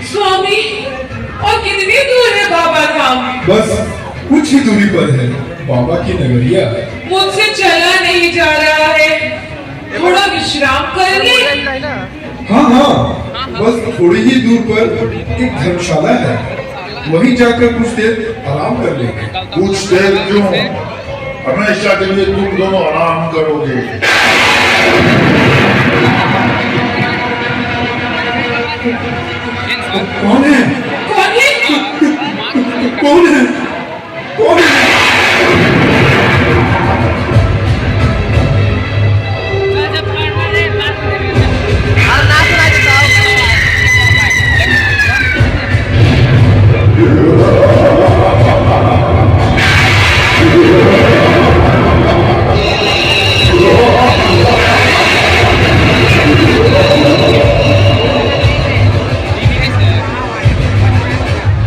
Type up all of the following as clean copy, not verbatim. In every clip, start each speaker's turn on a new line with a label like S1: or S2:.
S1: स्वामी, और कितनी दूर है बाबा धाम?
S2: बस कुछ ही दूरी पर है बाबा की नगरिया।
S1: मुझसे चला नहीं जा रहा है, थोड़ा विश्राम कर ले।
S2: हाँ हाँ, बस थोड़ी ही दूर पर एक धर्मशाला है, वहीं जाकर कुछ देर आराम कर लेंगे।
S3: कुछ देर क्यों, हमेशा के लिए तुम दोनों आराम करोगे।
S2: कौन है?
S1: कौन है?
S2: कौन है? कौन है?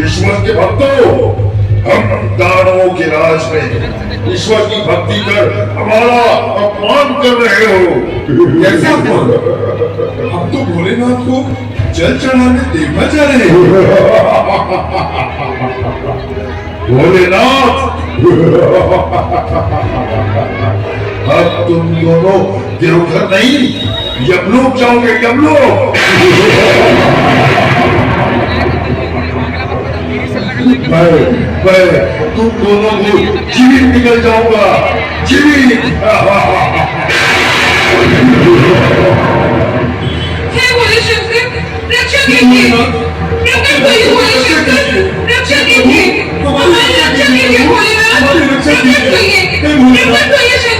S3: ईश्वर के भक्तों, हम दानवों के राज में ईश्वर की भक्ति कर हमारा अपमान कर रहे हो।
S2: कैसे अपमान? हम तो भोलेनाथ को जल चढ़ाने देखना चाह रहे हैं।
S3: भोलेनाथ, अब तुम दोनों देवघर नहीं यमलोक जाओगे, यमलोक। मैं तुम दोनों को जीवित निकल जाऊंगा, जीवित।
S1: हे भोले शंकर, रक्षा कीजिए, प्रकट होइए भोले शंकर, रक्षा कीजिए, हमारी रक्षा कीजिए भोलेनाथ, प्रकट होइए शंकर।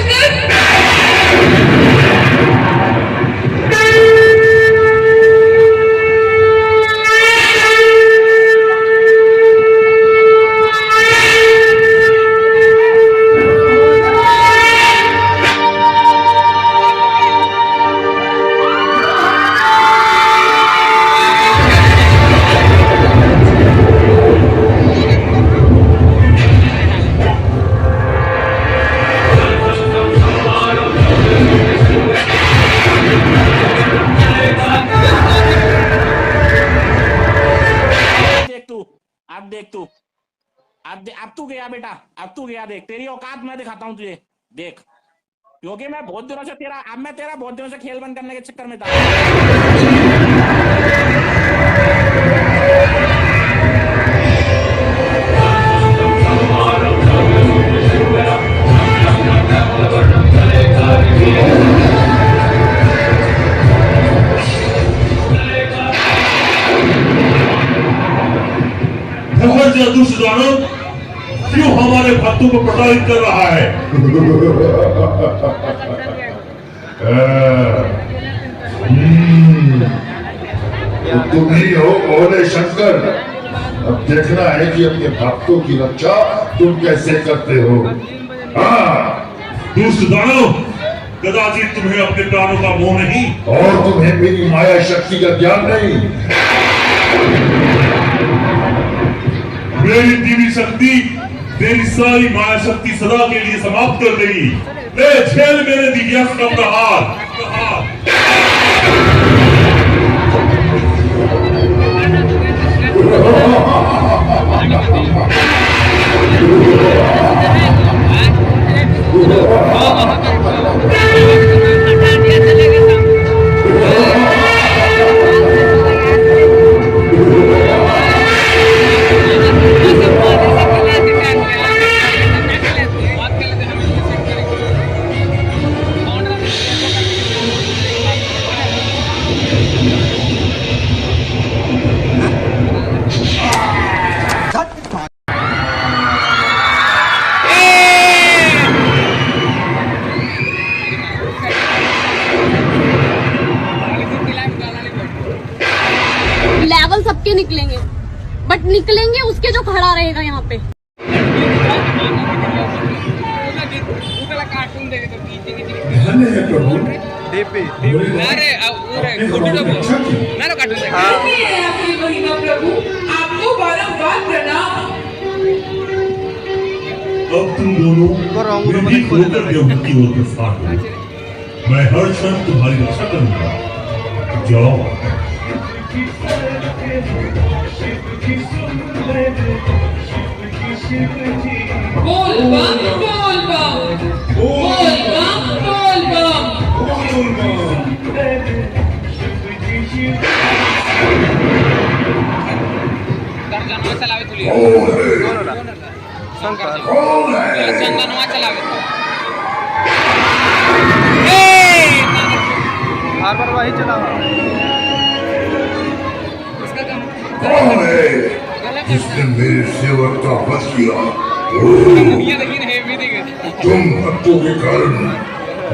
S4: अब तू गया बेटा, अब तू गया। देख तेरी औकात मैं दिखाता हूँ तुझे, देख। क्योंकि मैं बहुत दिनों से तेरा बहुत दिनों से खेल बंद करने के चक्कर में था।
S3: दुष्ट दानव क्यों हमारे भक्तों को प्रताड़ित कर रहा है? तो तुम ही हो भोले शंकर। अब देखना है कि अपने भक्तों की रक्षा तुम कैसे करते हो। हाँ,
S5: दुष्ट दानव, कदाचित तुम्हें अपने प्राणों का मोह नहीं
S3: और तुम्हें मेरी माया शक्ति का ज्ञान नहीं।
S5: मेरी दिव्य शक्ति तेरी सारी माया शक्ति सदा के लिए समाप्त कर देगी। ले झेल मेरे दिव्यास्त्र का प्रहार।
S6: लेवल सबके निकलेंगे, बट निकलेंगे उसके जो खड़ा रहेगा यहाँ पे।
S2: धन्य है प्रभु।
S7: डीपी
S2: भोलेनाथ, आपने हमारी रक्षा की।
S1: धन्य है आपकी महिमा प्रभु, आपको बारंबार प्रणाम।
S5: अब तुम दोनों निर्भीक होकर देवघर की ओर प्रस्थान करो। मैं हर क्षण तुम्हारी रक्षा करूंगा। जाओ।
S1: बोल बम बोल बम, बोल बम बोल बम।
S3: कौन है?
S7: बार बार वही चला
S3: कौन है जिसने मेरे सेवक का वध किया? तुम भक्तों के कारण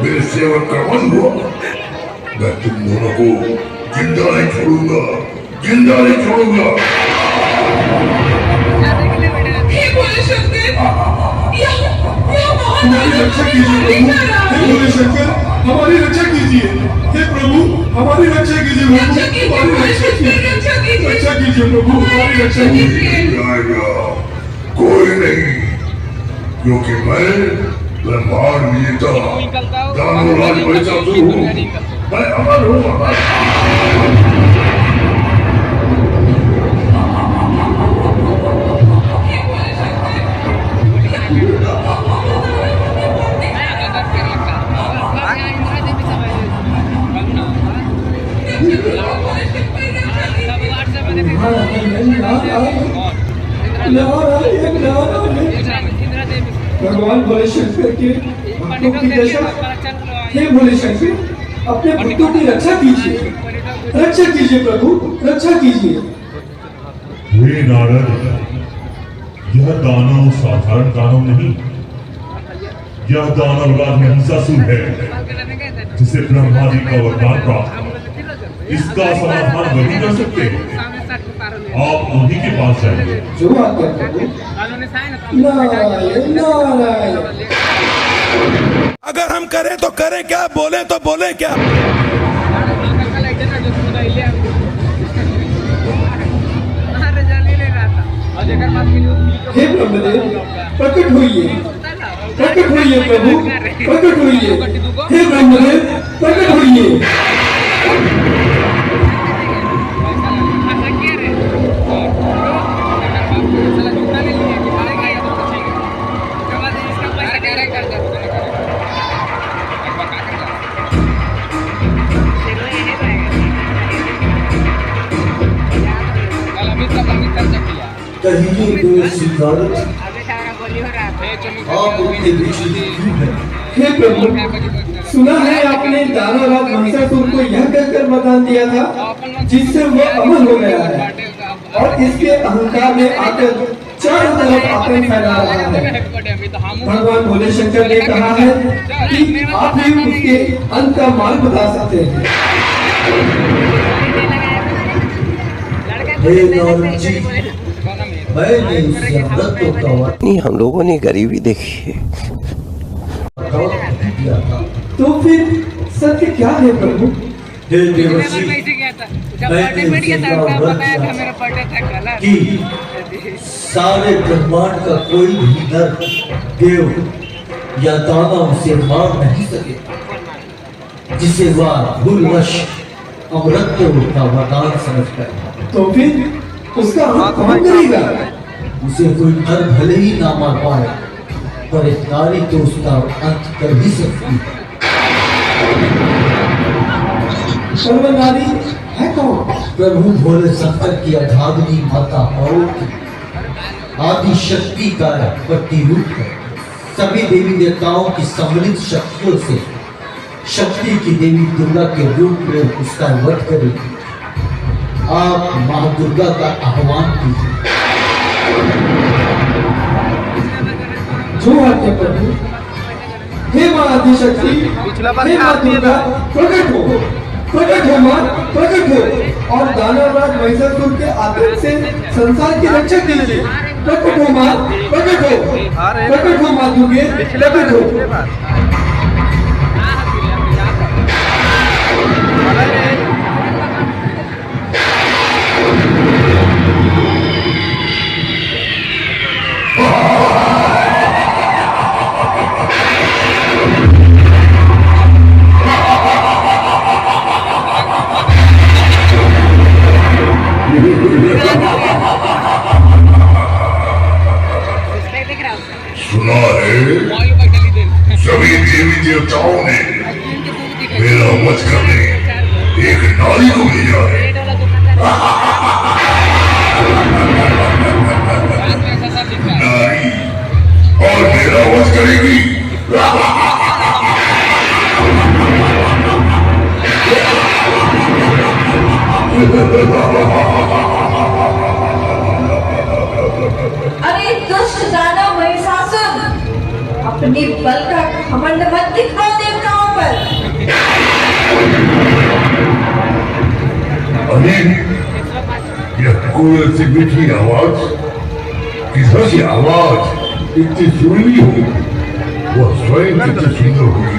S3: मेरे सेवक का वध हुआ। मैं तुम दोनों को जिंदा नहीं छोड़ूंगा, जिंदा नहीं छोड़ूंगा।
S1: हे भोले शंकर, यह महान
S2: हमारी रक्षा कीजिए प्रभु। हे भोले शंकर, हमारी रक्षा कीजिए। हे प्रभु, हमारी रक्षा कीजिए प्रभु।
S1: रक्षा कीजिए,
S2: हमारी रक्षा कीजिए।
S1: रक्षा कीजिए।
S2: रक्षा कीजिए प्रभु, हमारी रक्षा कीजिए।
S3: जाएगा कोई नहीं, क्योंकि मैं ब्रह्मांड विजेता दानव राज महिषासुर हूँ। मैं अमर हूँ, अमर।
S2: भगवान भोले शंकर के भक्तों की दशा। हे भोले शंकर, अपने भक्तों की रक्षा कीजिए। रक्षा कीजिए प्रभु, रक्षा कीजिए।
S5: वे नारद, यह दानव साधारण दानव नहीं, यह दानव राज महिषासुर है, जिसे ब्रह्मादि का वरदान प्राप्त हुआ। इसका समाधान वही कर सकते हैं। आप उन्हीं के पास जाइए।
S2: जो आज्ञा प्रभु। नारायण नारायण।
S8: अगर हम करें तो करें क्या, बोले तो बोले क्या।
S2: हे ब्रह्मदेव, प्रकट होइए, प्रकट होइए प्रभु, प्रकट होइए। हे ब्रह्मदेव, प्रकट होइए।
S9: कहिए तो सिद्धार्थ, आप उनके विचलित क्यों हैं?
S2: हे प्रभु, सुना है आपने दानवराज महिषासुर को यह कहकर वरदान दिया था जिससे वह अमर हो गया है, और इसके अहंकार में आकर चारों तरफ आतंक फैला रहा है। भगवान भोले शंकर ने कहा है कि आप ही उसके अंत का मार्ग बता सकते हैं।
S9: हे नारद जी, मैंने उससे अमृतों का वाणी हम लोगों ने गरीबी देखी है दिया था।
S2: तो फिर सत्य क्या है प्रभु?
S9: हे देवर्षि, मैंने उसे यह व्रत किया था कि सारे ब्रह्मांड का कोई भी नर, देव या दानव उसे मार नहीं सके, जिसे वह भूलवश अमृतों का वरदान समझकर।
S2: तो फिर उसका अंत कौन करेगा?
S9: उसे कोई नर भले ही ना मार पाए, पर एक नारी तो उसका अंत कर ही सकती है।
S2: सर्व नारी है कौन?
S9: प्रभु भोले शंकर की अधाग्नि माता पार्वती आदि शक्ति का प्रतिरूप है। सभी देवी देवताओं की सम्मिलित शक्तियों से शक्ति की देवी दुर्गा के रूप में उसका वध करेगी। आप मां दुर्गा का आह्वान कीजिए।
S2: जो आज्ञा प्रभु। हे मां आदिशक्ति, हे मां दुर्गा, प्रकट हो, प्रकट हो मां, प्रकट हो, और दानवराज महिषासुर के आतंक से संसार की रक्षा कीजिए। प्रकट हो मां, प्रकट हो, प्रकट हो मां दुर्गे, प्रकट हो।
S3: देवताओं ने मेरा वध करने एक नारी को भेजा है। नारी और मेरा वध करेगी।
S1: अरे दुष्ट दानव महिषासुर, अपनी बल का घमंड मत दिखाओ देवताओं पर।
S3: अरे यह कोयल से मीठी आवाज, किधर से आवाज इतनी सुरीली हो, वह स्वयं कितनी सुंदर होगी।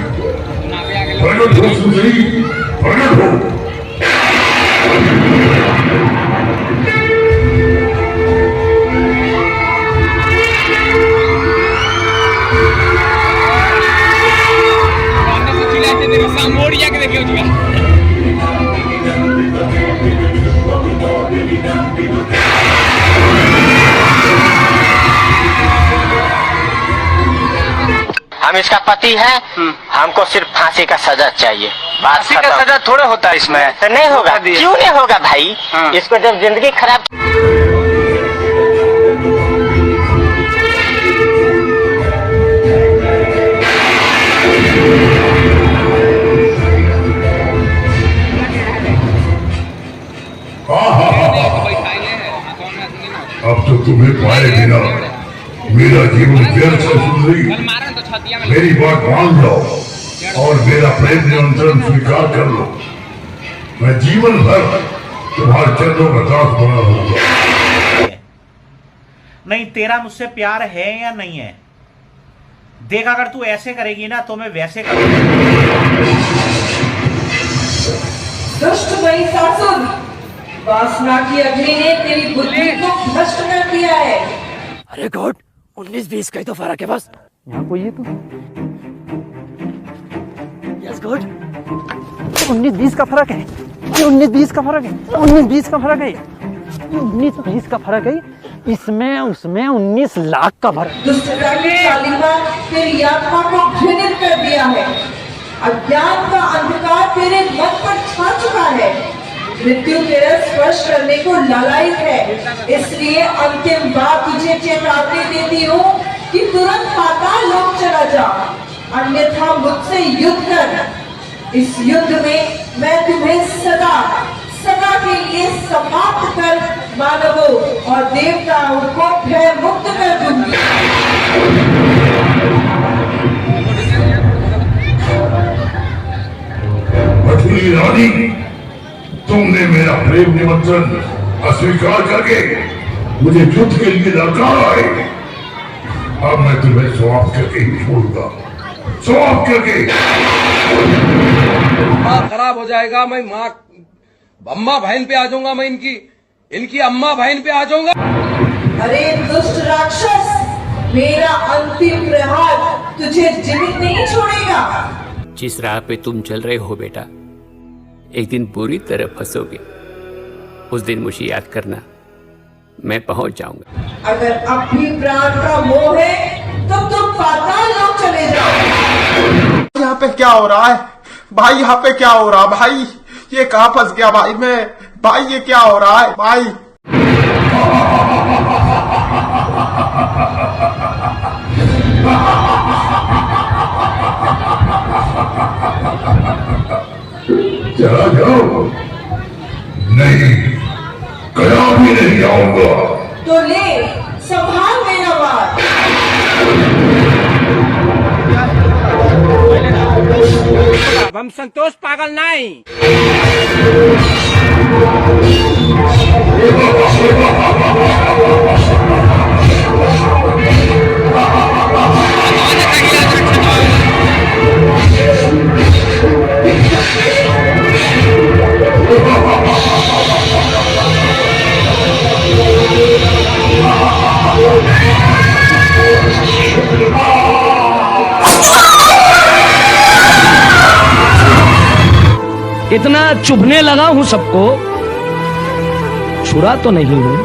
S3: प्रकट हो सुंदरी, प्रकट हो।
S10: हम इसका पति है, हमको सिर्फ फांसी का सजा चाहिए। फांसी का सजा थोड़ा होता है इसमें। तो नहीं होगा, क्यों नहीं होगा भाई? इसको जब जिंदगी खराब
S3: अब तो तुम्हें पाए बिना मेरा जीवन व्यर्थ है सुंदरी। मेरी बात मान लो और मेरा प्रेम नियंत्रण स्वीकार कर लो। मैं जीवन भर तुम्हारे चरणों का दास बना रहूंगा।
S11: नहीं, तेरा मुझसे प्यार है या नहीं है? देख, अगर तू ऐसे करेगी ना तो मैं वैसे करूंगा।
S1: दुष्ट महिषासुर, वासना की अग्नि ने तेरी बुद्धि को भ्रष्ट कर दिया है।
S10: अरे गॉड, 19-20 का ही तो फर्क है बस। यहाँ कोई है तो 19-20 का फर्क है। 19-20 का फर्क है। 19-20 का फर्क है। 19-20 का फर्क है। इसमें उसमें 19 लाख का फर्क।
S1: दुष्टता की कालिमा तेरी आत्मा को घृणित कर दिया है। अज्ञान का अंधकार तेरे मन पर छा चुका है। मृत्यु तेरा स्पर्श करने को लालायित है। इसलिए अंतिम बार तुझे चेतावनी देती हूँ कि तुरंत पाताल लोक चला जा, अन्यथा मुझसे युद्ध कर। इस युद्ध में मैं तुम्हें सदा सदा के लिए समाप्त कर मानवों और देवताओं को भय मुक्त कर दूंगी।
S3: मछली रानी, तुमने मेरा प्रेम निमंत्रण अस्वीकार करके मुझे युद्ध के लिए ललकारा है। अब मैं तुम्हें समाप्त करके ही छोड़ूंगा, समाप्त करके।
S12: माँ खराब हो जाएगा। मैं माँ अम्मा बहन पे आ जाऊंगा। मैं इनकी अम्मा बहन पे आ जाऊंगा।
S1: अरे दुष्ट राक्षस, मेरा अंतिम प्रहार तुझे जीवित नहीं छोड़ेगा।
S10: जिस राह पे तुम चल रहे हो बेटा, एक दिन बुरी तरह फंसोगे। उस दिन मुझे याद करना, मैं पहुंच जाऊंगा।
S1: अगर अब भी प्राण का मोह है तो तुम पाताल लोक चले जाओ।
S7: यहाँ पे क्या हो रहा है भाई? यहाँ पे क्या हो रहा है भाई? ये कहाँ फंस गया भाई मैं? भाई ये क्या हो रहा है भाई?
S3: चला जाओ। नहीं, कया भी नहीं जाऊंगा।
S1: तो ले, संभाल मेरा वार।
S12: हम संतोष पागल नहीं। इतना चुभने लगा हूं सबको, छुड़ा तो नहीं हूं।